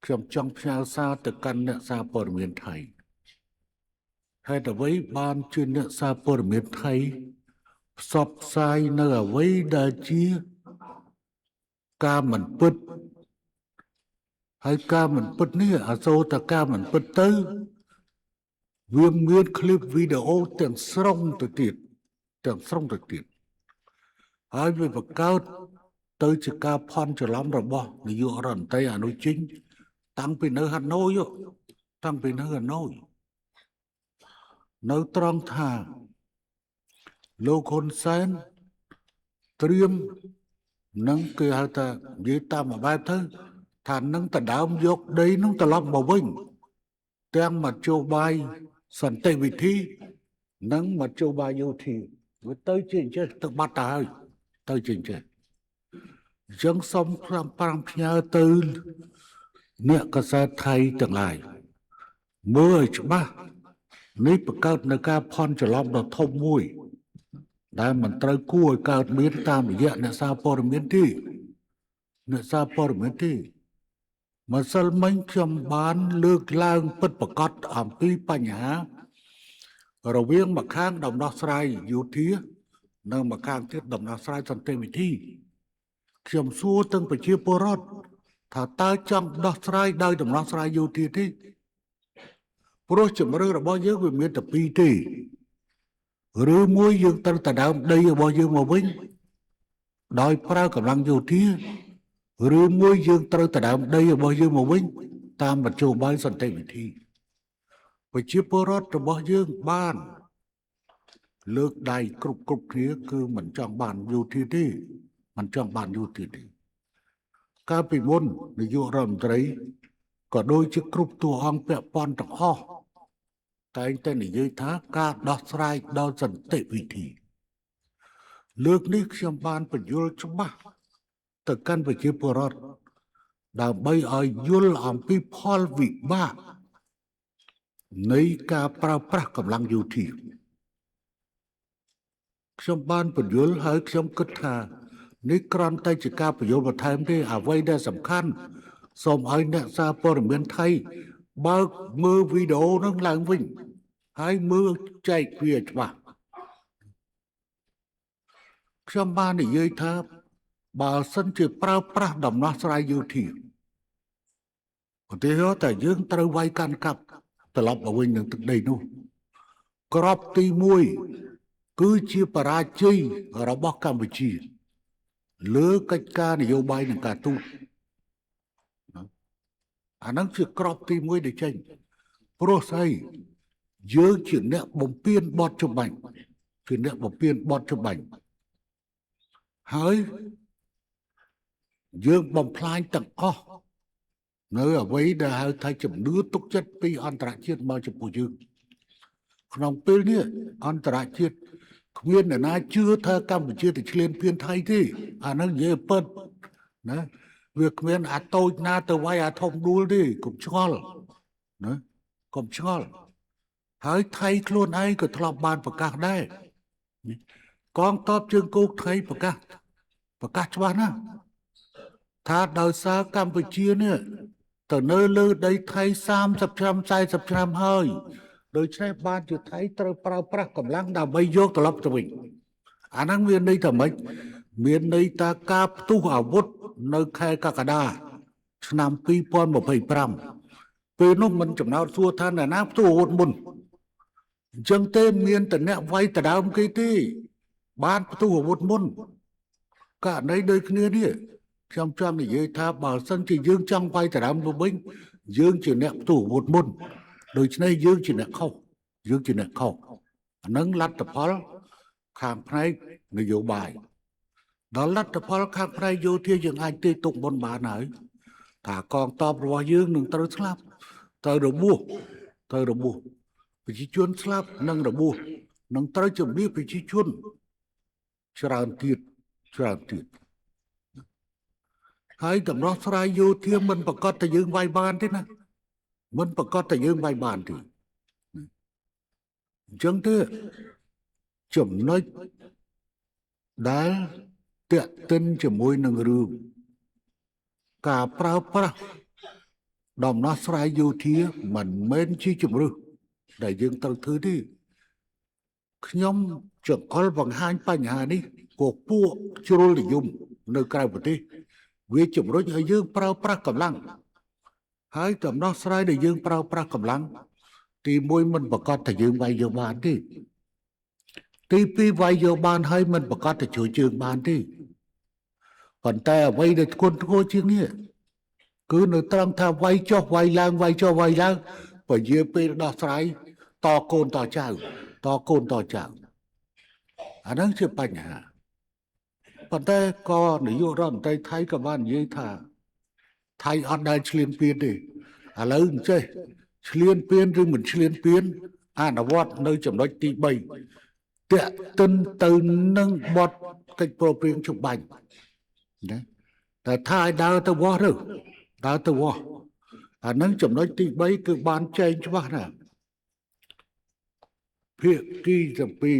ខ្ញុំចង់ផ្ញើសារទៅកាន់អ្នកសារព័ត៌មានថៃហេតុអ្វីបានជាអ្នកសារព័ត៌មានថៃផ្សព្វផ្សាយនៅអ្វីដែលជាការមិនពិតហើយការមិនពិតនេះអាសូរតែការមិនពិតទៅវាមានคลิปវីដេអូទាំងស្រុងទៅទៀតហើយវាបង្កើតទៅជាការផន់ច្រឡំរបស់នាយករដ្ឋមន្ត្រីអនុជិញតាំងពីនៅហាណូយនៅត្រង់ថាលោកហ៊ុនសែនត្រៀមនឹងគេហៅថានិយាយតាមមួយបែបទៅថានឹងដណ្ដើមយកដីនឹងត្រឡប់មកវិញទាំងមធ្យោបាយសន្តិវិធីនិងមធ្យោបាយយោធាវាទៅជាអញ្ចឹងទៅបាត់ទៅហើយទៅជាអញ្ចឹងយើងសូមផ្ញើទៅអ្នកកាសែតថៃទាំងឡាយមើលឲ្យច្បាស់នេះបង្កើតនៅការផន់ច្រឡំដ៏ធំមួយដែលមិនត្រូវគួរឲ្យកើតមានតាមរយៈអ្នកសារព័ត៌មានទេម្សិលមិញខ្ញុំបានលើកឡើងពិតប្រាកដអំពីបញ្ហារវាងម្ខាងដំណោះស្រាយយោធានិងម្ខាងទៀតដំណោះស្រាយសន្តិវិធីខ្ញុំសួរទាំងប្រជាពលរដ្ឋថាតើចង់ដោះស្រាយដោយដំណោះស្រាយយោធាទេព្រោះជំរឿរបស់យើងវាមានតែពីរទេឬមួយយើងត្រូវតែដើមដីរបស់យើងមកវិញដោយប្រើកម្លាំងយោធាឬមួយយើងត្រូវតែដើមដីរបស់យើងមកវិញតាមមធ្យោបាយសន្តិវិធីប្រជាពលរដ្ឋរបស់យើងបានលើកដៃគ្រប់គ្នាគឺមិនចង់បានយោធាទេកាលពីមុននាយករដ្ឋមន្ត្រីក៏ដូចជាគ្រប់តួអង្គពាក់ព័ន្ធទាំងអស់តែងតែនិយាយថាការដោះស្រាយដោយសន្តិវិធីលើកនេះខ្ញុំបានបញ្យល់ច្បាស់ទៅកាន់ប្រជាពលរដ្ឋដើម្បីឲ្យយល់អំពីផលវិបាកនៃការប្រើប្រាស់កម្លាំងយោធាខ្ញុំបានបញ្យល់ហើយខ្ញុំគិតថានេះគ្រាន់តែជាការបញ្យល់បន្ថែមទេអ្វីដែលសំខាន់សូមឲ្យអ្នកសារព័ត៌មានថៃបើកមើលវីដេអូនឹងឡើងវិញហើយមើលចែកវាច្បាស់ខ្ញុំបាននិយាយថាបើសិនជាប្រើប្រាស់ដំណោះស្រាយយោធាឧទាហរណ៍តែយើងត្រូវវាយកាន់កាប់ត្រឡប់មកវិញនឹងទឹកដីនោះក្របទី1គឺជាបរាជ័យរបស់កម្ពុជាលើកិច្ចការនយោបាយនិងការទូតអានឹងជាក្របទី1ដែលចេញព្រោះស្អីយើងជាអ្នកបំពេញបទចម្បាញ់ហើយយើងបំផ្លាញទាំងអស់នៅអ្វីដែលហៅថាជំនឿទុកចិត្តពីអន្តរជាតិមកចំពោះយើងក្នុងពេលនេះអន្តរជាតិគ្មានអ្នកណាជឿថាកម្ពុជាទៅឈ្លានពានថៃទេអានឹងនិយាយពិតណាវាគ្មានអាតូចណាទៅវាយអាធំដួលទេកុំឆ្ងល់ហើយថៃខ្លួនឯងក៏ធ្លាប់បានប្រកាសដែរកងទ័ពជើងគោកថៃប្រកាសច្បាស់ណាស់ថាដោយសារកម្ពុជានេះទៅនៅលើដីថៃ30ឆ្នាំ40ឆ្នាំហើយដូច្នេះបានជាថៃត្រូវប្រើប្រាស់កម្លាំងដើម្បីយកត្រឡប់ទៅវិញអាហ្នឹងមានន័យថាម៉េចមានន័យថាការផ្ទុះអាវុធនៅខែកក្កដាឆ្នាំ2025ពេលនោះមិនចំណោទសួរថាអ្នកណាផ្ទុះអាវុធមុនអញ្ចឹងទេមានតែអ្នកវាយដដើមគេទេបានផ្ទុះអាវុធមុនករណីដូចគ្នានេះខ្ញុំចាំនិយាយថាបើសិនជាយើងចង់វាយដដើមទៅវិញយើងជាអ្នកផ្ទុះអាវុធមុនដូច្នេះយើងជាអ្នកខុសអានឹងលទ្ធផលខាងផ្នែកនយោបាយដល់លទ្ធផលខាងផ្នែកយោធាយើងអាចទេទុកមុនបានហើយថាកងទ័ពរបស់យើងនឹងត្រូវស្លាប់ត្រូវរបួសប្រជាជនស្លាប់និងរបួសនឹងត្រូវជំនះប្រជាជនច្រើនទៀតហើយដំណោះស្រាយយោធាមិនប្រកាសតែយើងវាយបានទេណាអញ្ចឹងទេចំណុចដែលតាក់ទិនជាមួយនឹងរឿងការប្រើប្រាស់ ដំណោះស្រាយយោធាមិនមែនជាជំរឿសដែលយើងត្រូវធ្វើទេខ្ញុំចង្អុលបង្ហាញបញ្ហានេះគពួកជ្រុលនិយមនៅក្រៅប្រទេសវាជំរុញឲ្យយើងប្រើប្រាស់កម្លាំងហើយដំណោះស្រាយដែលយើងប្រើប្រាស់កម្លាំងទី1មិនប្រកាសថាយើងវាយយកបានទេទី2វាយយកបានហើយមិនប្រកាសថាជួយជើងបានទេប៉ុន្តែអ្វីដែលធ្ងន់ធ្ងរជាងនេះគឺនៅត្រង់ថាវាយចុះវាយឡើងវាយចុះវាយឡើងពជាពេលដោះស្រាយតកូនតចៅតកូនតចៅអាហ្នឹងជាបញ្ហាប៉ុន្តែក៏នាយករដ្ឋមន្ត្រីថៃក៏បាននិយាយថាថៃអត់ដែលឈ្លានពានទេឥឡូវអញ្ចេះឈ្លានពានឬមិនឈ្លានពានអនុវត្តនៅចំណុចទី3តាក់ទិនទៅនឹងបទកិច្ចប្រព្រឹត្តច្បាប់បាញ់ណាតែថាឲ្យដើរទៅវាស់ទៅដើរទៅវាស់អានឹងចំណុចទី3គឺបានចែងច្បាស់ណាស់ភាគីទាំងពីរ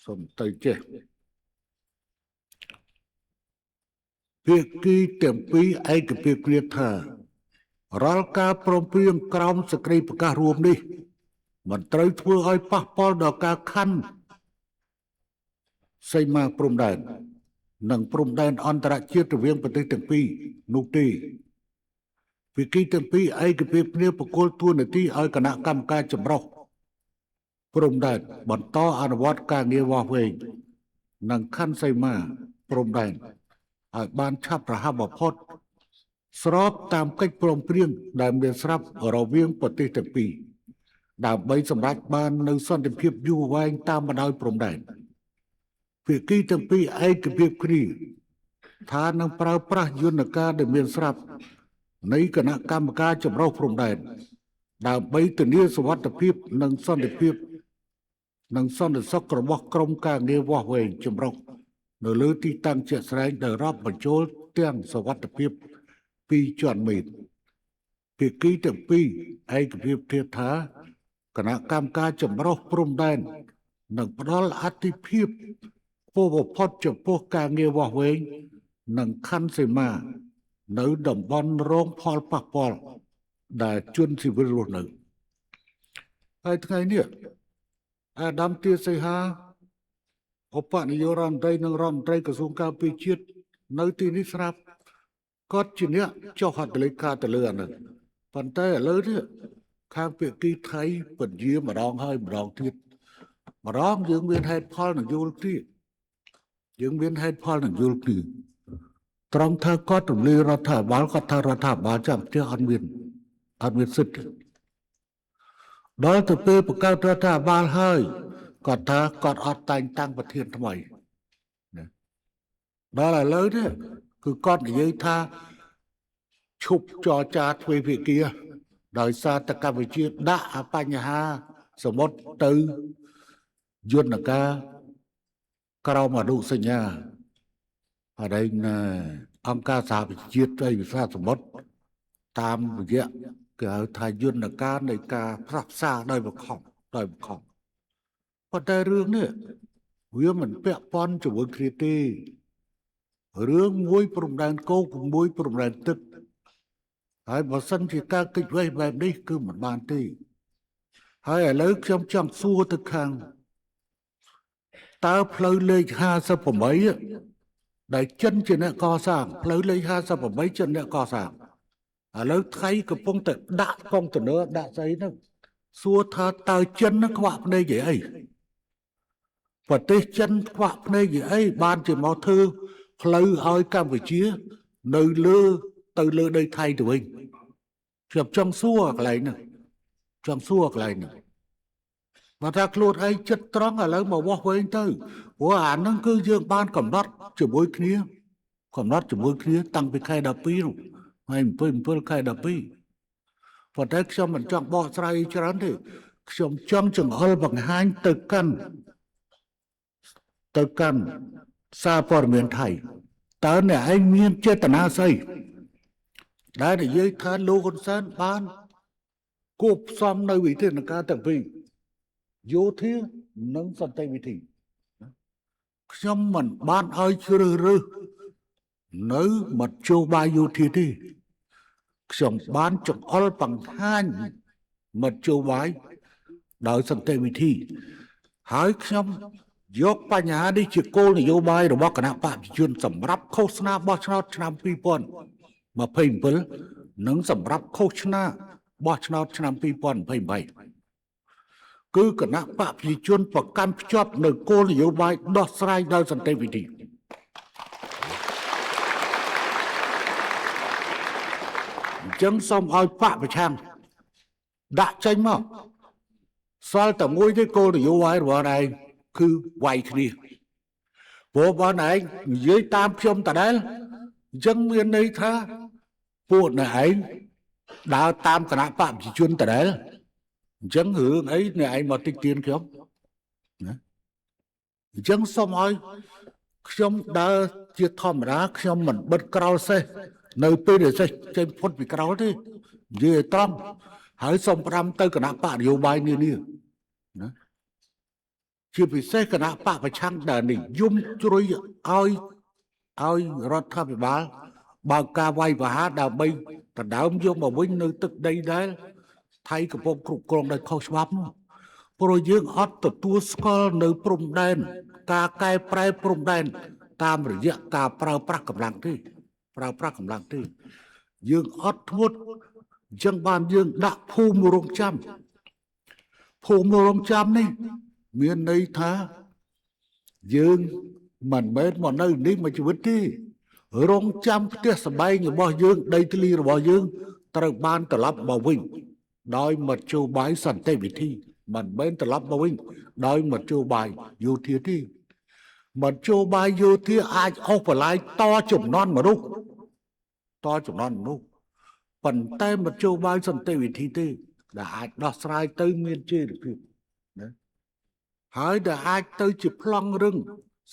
សូមទៅចេះភាគីទាំងពីរឯកភាពគ្នាថារាល់ការព្រមព្រៀងក្រោមសេចក្តីប្រកាសរួមនេះមិនត្រូវធ្វើឲ្យប៉ះពាល់ដល់ការខ័ណ្ឌសីមាព្រំដែននិងព្រំដែនអន្តរជាតិរវាងប្រទេសទាំងពីរនោះទេភាគីទាំងពីរឯកភាពគ្នាប្រគល់តួនាទីឲ្យគណៈកម្មការចម្រុះព្រំដែនបន្តអនុវត្តការងារវាស់វែងនិងខណ្ឌសីមាព្រំដែនឲ្យបានឆាប់រហ័សបំផុតស្របតាមកិច្ចព្រមព្រៀងដែលមានស្រាប់រវាងប្រទេសទាំងពីរដើម្បីសម្រេចបាននូវសន្តិភាពយូរវែងតាមបណ្ដោយព្រំដែនភាគីទាំងពីរឯកភាពគ្នាថានឹងប្រើប្រាស់យន្តការដែលមានស្រាប់នៃគណៈកម្មការចម្រុះព្រំដែនដើម្បីធានាសុវត្ថិភាពនិងសន្តិភាពនិងសន្តិសុខរបស់ក្រុមការងារវាស់វែងចម្រុះនៅលើទីតាំងជាក់ស្ដែងដែលរាប់បញ្ចូលទាំងសុវត្ថិភាពពីជាន់មេតភាគីទាំងពីរឯកភាពធាតុថាគណៈកម្មការចម្រុះព្រំដែននឹងផ្ដល់អធិភាពខ្ពស់បំផុតចំពោះការងារវាស់វែងនិងខណ្ឌសីមានៅតំបន់រងផលប៉ះពាល់ដែលជនស៊ីវិលរស់នៅហើយថ្ងៃនេះអាដាមទាសីហាឧបនាយករដ្ឋមន្ត្រីនិងរដ្ឋមន្ត្រីក្រសួងការពារជាតិនៅទីនេះស្រាប់គាត់ជាអ្នកចុះហត្ថលេខាទៅលើអានោះប៉ុន្តែឥឡូវនេះខាងភាគីថៃពន្យាម្ដងហើយម្ដងទៀតម្ដងយើងមានហេតុផលនឹងយល់គ្នាយើងមានហេតុផលនឹងយល់គ្នាត្រង់ថាគាត់រំលាយរដ្ឋាភិបាលគាត់ថារដ្ឋាភិបាលចាំផ្ទះអត់មានសិទ្ធិដល់ទៅពេលបង្កើតរដ្ឋាភិបាលហើយគាត់ថាគាត់អត់តែងតាំងប្រធានថ្មីដល់ឥឡូវនេះគឺគាត់និយាយថាឈប់ចរចាទ្វេភាគីដោយសារតែកម្ពុជាដាក់បញ្ហាសមុទ្រទៅយន្តការក្រមអនុសញ្ញាអរិញអង្គការសហប្រជាជាតិទៅវិសាសមុទ្រតាមរយៈគេហៅថាយន្តការនៃការផ្សះផ្សាដោយបង្ខំប៉ុន្តែរឿងនេះវាមិនពាក់ព័ន្ធជាមួយគ្នាទេរឿងមួយព្រំដែនគោកមួយព្រំដែនទឹកហើយបើសិនជាការគិតវេះបែបនេះគឺមិនបានទេហើយឥឡូវខ្ញុំចង់សួរទៅខាងតើផ្លូវលេខ58ដែលចិនជាអ្នកកសាងផ្លូវលេខ58ចិនអ្នកកសាងឥឡូវថៃកំពុងតែដាក់កុងតឺន័រដាក់ស្អីហ្នឹងសួរថាតើចិននឹងខ្វាក់ភ្នែកអីប្រទេសចិនខ្វាក់ភ្នែកអីបានជាមកធ្វើផ្លូវឲ្យកម្ពុជានៅលើទៅលើដីថៃទៅវិញខ្ញុំចង់សួរកន្លែងហ្នឹងបើថាខ្លួនឯងចិត្តត្រង់ឥឡូវមកវាស់វែងទៅព្រោះអាហ្នឹងគឺយើងបានកំណត់ជាមួយគ្នាតាំងពីខែ12នោះហើយ7ខែ12ប៉ុន្តែខ្ញុំមិនចង់បកស្រាយច្រើនទេខ្ញុំចង់ចង្អុលបង្ហាញទៅកាន់សារព័ត៌មានថៃតើអ្នកឯងមានចេតនាស្អីដែលនិយាយថាលោកហ៊ុនសែនបានគួបផ្សំនៅវិធានការទាំងពីរយោធានិងសន្តិវិធីខ្ញុំមិនបានឲ្យជ្រើសរើសនៅមធ្យោបាយយោធាទេ ខ្ញុំបានចង្អុលបង្ហាញមធ្យោបាយដោយសន្តិវិធីហើយខ្ញុំយកបញ្ហានេះជាគោលនយោបាយរបស់គណៈបព្វជិជនសម្រាប់ឃោសនាបោះឆ្នោតឆ្នាំ2027និងសម្រាប់ឃោសនាបោះឆ្នោតឆ្នាំ2028គឺគណៈបព្វជិជនប្រកាន់ភ្ជាប់នៅគោលនយោបាយដោះស្រាយដោយសន្តិវិធីអញ្ចឹងសូមឲ្យបកប្រឆាំងដាក់ចេញមកសល់តែមួយទេគោលនយោបាយរបស់ឯងគឺវាយគ្នាព្រោះបងឯងនិយាយតាមខ្ញុំតដែលអញ្ចឹងមានន័យថាពួកអ្នកឯងដើរតាមគណៈបព្វជិជនតដែលអញ្ចឹងរឿងអីអ្នកឯងមកតិចទៀនខ្ញុំណាអញ្ចឹងសូមឲ្យខ្ញុំដើរជាធម្មតាខ្ញុំមិនបិទក្រោលសេះនៅពេលដែលសេះចេញផុតពីក្រោលទេនិយាយឲ្យត្រង់ហើយសូមផ្ដាំទៅគណៈបកនយោបាយនានាណាជាពិសេសគណៈបកប្រឆាំងដែលនិយមជ្រុយឲ្យរដ្ឋាភិបាលបើកការវាយប្រហារដើម្បីដណ្ដើមយកមកវិញនៅទឹកដីដែលថៃកំពុងគ្រប់គ្រងដោយខុសច្បាប់នោះព្រោះយើងអត់ទទួលស្គាល់នៅព្រំដែនការកែប្រែព្រំដែនតាមរយៈការប្រើប្រាស់កម្លាំងទេយើងអត់ធ្ងន់អញ្ចឹងបានយើងដាក់ភូមិរងចាំនេះមានន័យថាយើងមិនមែនមកនៅនេះមួយជីវិតទេរងចាំផ្ទះសម្បែងរបស់យើងដីធ្លីរបស់យើងត្រូវបានត្រឡប់មកវិញដោយមធ្យោបាយសន្តិវិធីមិនមែនត្រឡប់មកវិញដោយមធ្យោបាយយោធាទេមធ្យោបាយយោធាអាចអូសបន្លាយតចំនួនមនុស្សប៉ុន្តែមធ្យោបាយសន្តិវិធីទេដែលអាចដោះស្រាយទៅមានជ័យភាពណាហើយដែលអាចទៅជាប្លង់រឹង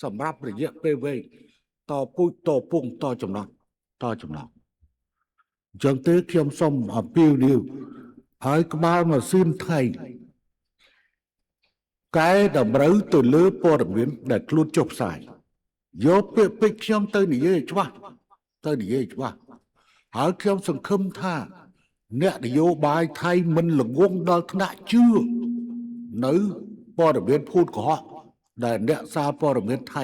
សម្រាប់រយៈពេលវែងតពូជតពងតចំណោះអញ្ចឹងទេខ្ញុំសូមអំពាវនាវហើយក្បាលម៉ាស៊ីនថៃកែតម្រូវទៅលើព័ត៌មានដែលខ្លួនចុះផ្សាយយកពាក្យពេចន៍ខ្ញុំទៅនិយាយច្បាស់ហើយខ្ញុំសង្ឃឹមថាអ្នកនយោបាយថៃមិនល្ងងដល់ថ្នាក់ជឿនៅព័ត៌មានភូតកុហកដែលអ្នកសារព័ត៌មានថៃ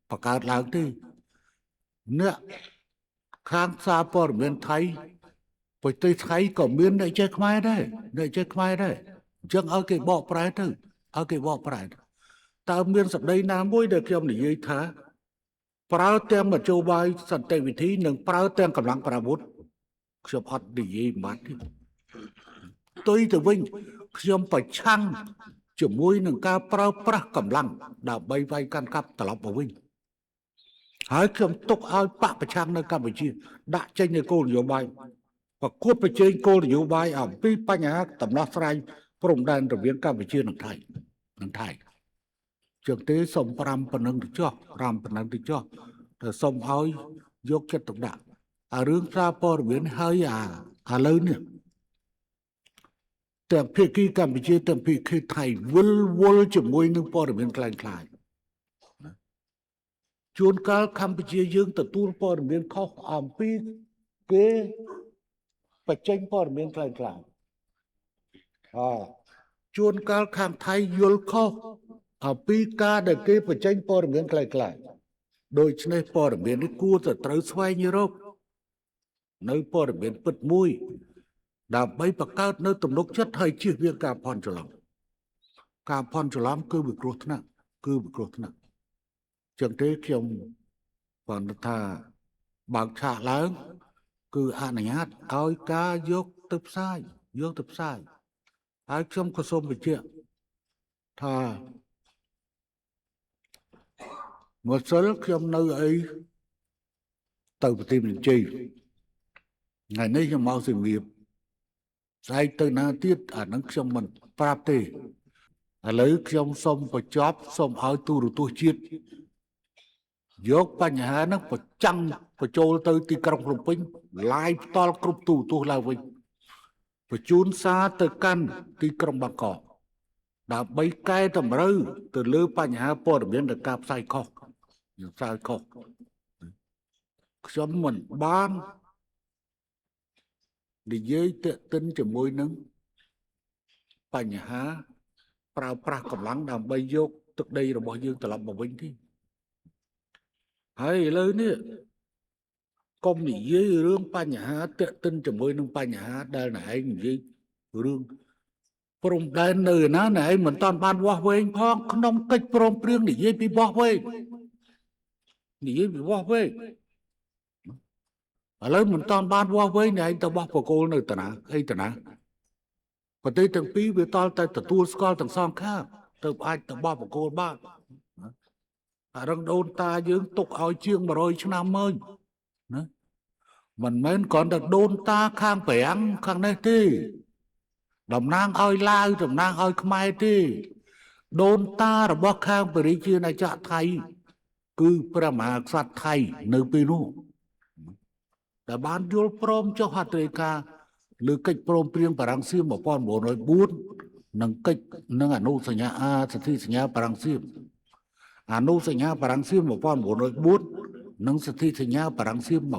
បង្កើតឡើងទេអ្នកខាងសារព័ត៌មានថៃប្រទេសថៃក៏មានអ្នកចេះខ្មែរដែរអញ្ចឹងឲ្យគេបកប្រែទៅតើមានសម្ដីណាមួយដែលខ្ញុំនិយាយថាប្រើទាំងមធ្យោបាយសន្តិវិធីនិងប្រើទាំងកម្លាំងប្រអាវុធខ្ញុំអត់និយាយមិនទេផ្ទុយទៅវិញខ្ញុំប្រឆាំងជាមួយនឹងការប្រើប្រាស់កម្លាំងដើម្បីវាយកាន់កាប់ត្រឡប់មកវិញហើយខ្ញុំទុកឲ្យបកប្រឆាំងនៅកម្ពុជាដាក់ចេញនូវគោលនយោបាយប្រកួតប្រជែងគោលនយោបាយអំពីបញ្ហាដំណោះស្រាយព្រំដែនរវាងកម្ពុជានិងថៃជាងទេសូម5ប៉ុណ្ណឹងទៅចុះតែសូមឲ្យយកចិត្តទុកដាក់រឿងសារព័ត៌មានហើយឥឡូវនេះទាំងភាគីកម្ពុជាទាំងភាគីថៃវល់ជាមួយនឹងព័ត៌មានคล้ายជួនកាលកម្ពុជាយើងទទួលព័ត៌មានខុសអំពីគេបញ្ចេញព័ត៌មានคล้ายជួនកាលខាងថៃយល់ខុសអំពីការដែលគេបញ្ចេញព័ត៌មានคล้ายដូច្នេះព័ត៌មាននេះគួរតែត្រូវស្វែងរកនៅព័ត៌មានពិតមួយដើម្បីបង្កើតនៅទំនុកចិត្តហើយជៀសវាងការភ័ន្តច្រឡំគឺវាគ្រោះថ្នាក់ចឹងទេខ្ញុំបានថាបើកឆាកឡើងគឺអនុញ្ញាតឲ្យការយកទៅផ្សាយហើយខ្ញុំក៏សូមបញ្ជាក់ថាមកសិលខ្ញុំនៅអីទៅប្រទេសមានជ័យថ្ងៃនេះខ្ញុំមកសៀមរាបស្អែកទៅណាទៀតអានឹងខ្ញុំមិនប្រាប់ទេឥឡូវខ្ញុំសូមបញ្ចប់សូមឲ្យទូរទស្សន៍ជាតិយកបញ្ហាហ្នឹងបញ្ចូលទៅទីក្រុងភ្នំពេញ live ផ្ទាល់គ្រប់ទូរទស្សន៍ឡើងវិញបញ្ជូនសារទៅកាន់ទីក្រុងបាងកកដើម្បីកែតម្រូវទៅលើបញ្ហាព័ត៌មាននៃការផ្សាយខុសខ្ញុំមិនបាន និយាយតេតិនជាមួយនឹងបញ្ហាប្រើប្រាស់កម្លាំងដើម្បីយកទឹកដីរបស់យើងត្រឡប់មកវិញទេហើយឥឡូវនេះកុំនិយាយរឿងបញ្ហាតេតិនជាមួយនឹងបញ្ហាដែលណែឯងនិយាយរឿងព្រំដែននៅណាណែឯងមិនតាន់បានវាស់វែងផងក្នុងកិច្ចព្រមព្រៀងនិយាយពីវាស់វែងនិយាយពីវាស់វែងឥឡូវមិនតាន់បានវាស់វែងណែឯងទៅបោះបកគោលនៅតាណាអីតាណាប្រទេសទាំងពីរវាតល់តែទទួលស្គាល់ទាំងសងខាងទៅអាចទៅបោះបកគោលបានអារឹងដូនតាយើងទុកឲ្យជាង100ឆ្នាំមកណាមិនមែនគ្រាន់តែដូនតាខាងប្រាំងខាងនេះទេតំណាងឲ្យឡាវតំណាងឲ្យខ្មែរទេដូនតារបស់ខាងព្រះរាជាណាចក្រថៃគឺព្រះមហាក្សត្រថៃនៅពេលនោះតែបានយល់ព្រមចុះហត្ថលេខាលើកិច្ចព្រមព្រៀងបារាំងសៀម1904និងកិច្ចនិងអនុសញ្ញាសន្ធិសញ្ញាបារាំងសៀមអនុសញ្ញាបារាំងសៀម1904និងសន្ធិសញ្ញាបារាំងសៀម1907